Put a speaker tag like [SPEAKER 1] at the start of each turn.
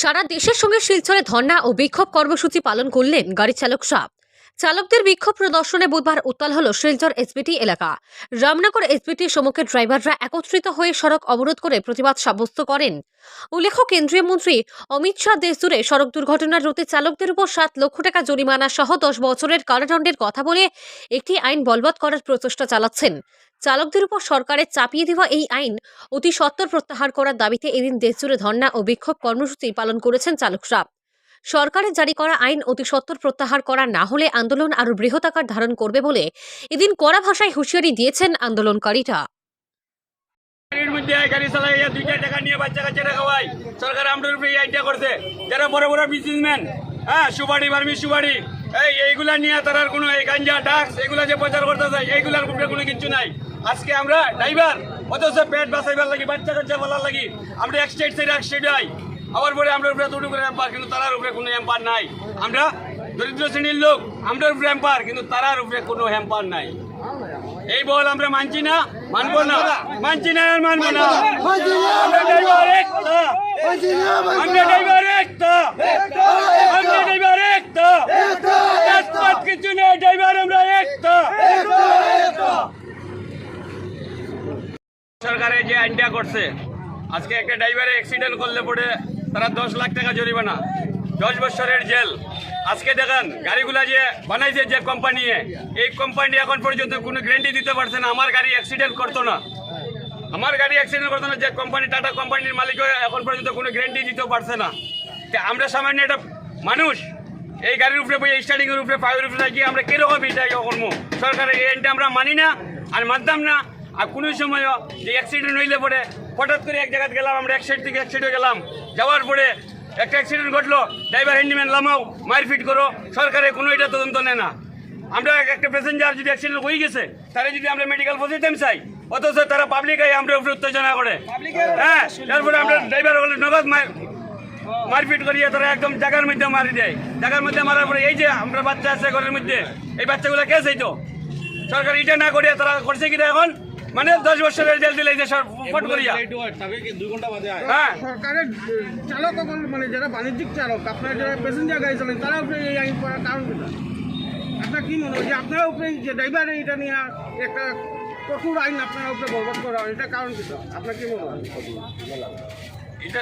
[SPEAKER 1] সারা দেশের সঙ্গে শিলচরে ধর্ণা ও বিক্ষোভ কর্মসূচি পালন করলেন গাড়ি চালকরা। চালকদের বিক্ষোভ প্রদর্শনে বুধবার উত্তাল হল শিলচর এসবিটি এলাকা। রামনগর এসবিটির সম্মুখে ড্রাইভাররা একত্রিত হয়ে সড়ক অবরোধ করে প্রতিবাদ সাব্যস্ত করেন। উল্লেখ্য, কেন্দ্রীয় মন্ত্রী অমিত শাহ দেশজুড়ে সড়ক দুর্ঘটনা রোধে চালকদের উপর 7 লক্ষ টাকা জরিমানা সহ 10 বছরের কারাদণ্ডের কথা বলে একটি আইন বলবৎ করার প্রচেষ্টা চালাচ্ছেন। চালকদের উপর সরকারের চাপিয়ে দেওয়া এই আইন অতি সত্বর প্রত্যাহার করার দাবিতে এদিন দেশজুড়ে ধর্ণা ও বিক্ষোভ কর্মসূচি পালন করেছেন চালকরা। সরকারের জারি করা আইন অতি সত্বর প্রত্যাহার করা না হলে আন্দোলন আরো বৃহদাকার ধারণ করবে বলে এদিন কড়া ভাষায় হুঁশিয়ারি দিয়েছেন আন্দোলনকারীরা।
[SPEAKER 2] গাড়ি চালাইয়া 2 টাকা নিয়ে বাচ্চা কাচ্চারা খাওয়াই সরকার আমাদের উপরে এই আইডিয়া করছে। যারা বড় বড় বিজনেসম্যান, সুবাড়ি বার্মি সুবাড়ি এইগুলা নিয়ে তারা কোনো এই গাঞ্জা ড্রাগস এগুলা যে প্রচার করতে চাই, এইগুলার উপরে কোনো কিছু নাই। আজকে আমরা ড্রাইভার অথচ পেট বাঁচাইবার লাগি, বাচ্চা কাচ্চা বলার লাগি আমরা এক স্টেট থেকে এক স্টেট যাই। আবার পরে আমরা উপরে দুটো করে এম্পার, কিন্তু তারার উপরে কোনো এম্পার নাই। আমরা দরিদ্র শ্রেণীর লোক, আমরা উপরে এম্পার, কিন্তু তারার উপরে কোনো হ্যাম্পার নাই। এই বল আমরা মানছি না, মানবো না, মানছি না আর মানবো না। আমরা ড্রাইভার একটা, আমরা ড্রাইভার একটা, আমরা ড্রাইভার একটা, কিছু নেই, ড্রাইভার আমরা একটা। সরকারে যে আইনটা করছে, আজকে একটা ড্রাইভারে অ্যাক্সিডেন্ট করলে পড়ে তারা 10 লাখ টাকা জরিমানা, 10 বছরের জেল। আজকে দেখেন গাড়িগুলা যে বানাইছে যে কোম্পানি, এই কোম্পানি এখন পর্যন্ত কোনো গ্যারান্টি দিতে পারছে না আমার গাড়ি অ্যাক্সিডেন্ট করতো না, আমার গাড়ি অ্যাক্সিডেন্ট করতো না। যে কোম্পানি টাটা কোম্পানির মালিক এখন পর্যন্ত কোনো গ্যারান্টি দিতে পারছে না। আমরা সামান্য একটা মানুষ এই গাড়ির উপরে বই স্টার্টিং এর উপরে পায়ের উপরে গিয়ে আমরা কিরকম এটা করবো? সরকারের এই আইনটা আমরা মানি না আর মানতাম না। আর কোনো সময় যে অ্যাক্সিডেন্ট হইলে পরে হঠাৎ করে এক জায়গায় গেলাম, আমরা এক সাইড থেকে এক সাইডে গেলাম, যাওয়ার পরে একটা অ্যাক্সিডেন্ট ঘটলো, ড্রাইভার হ্যান্ডিম্যান লামাও মারপিট করো, সরকারে কোনো এটা তদন্ত নেয় না। আমরা একটা প্যাসেঞ্জার যদি অ্যাক্সিডেন্ট হয়ে গেছে, তারা যদি আমরা মেডিকেল পৌঁছাইতাম চাই, অথচ তারা পাবলিক আমরা উপরে উত্তেজনা করে। তারপরে আমরা ড্রাইভার হলে নগদ মারপিট করিয়ে তারা একদম জায়গার মধ্যে মারি দেয়। জায়গার মধ্যে মারার পরে এই যে আমরা বাচ্চা আছে ঘরের মধ্যে, এই বাচ্চাগুলো কে চাইতো? সরকার এটা না করিয়া তারা করছে কিনা এখন, মানে 10 বছরের জেল দিলে ফট করিয়া। হ্যাঁ,
[SPEAKER 3] সরকারের চালক মানে যারা বাণিজ্যিক চালক, আপনারা যারা প্যাসেঞ্জার গাড়ি চালান, তারা উপরে এই আইন করার কারণ কিনা? আপনার কি মনে হয় যে আপনারা উপরে যে ড্রাইভার এটা নিয়ে একটা কঠোর আইন আপনার উপরে বলবৎ করা হয়, এটা কারণ কিনা? আপনার কি মনে হয়?
[SPEAKER 2] এটা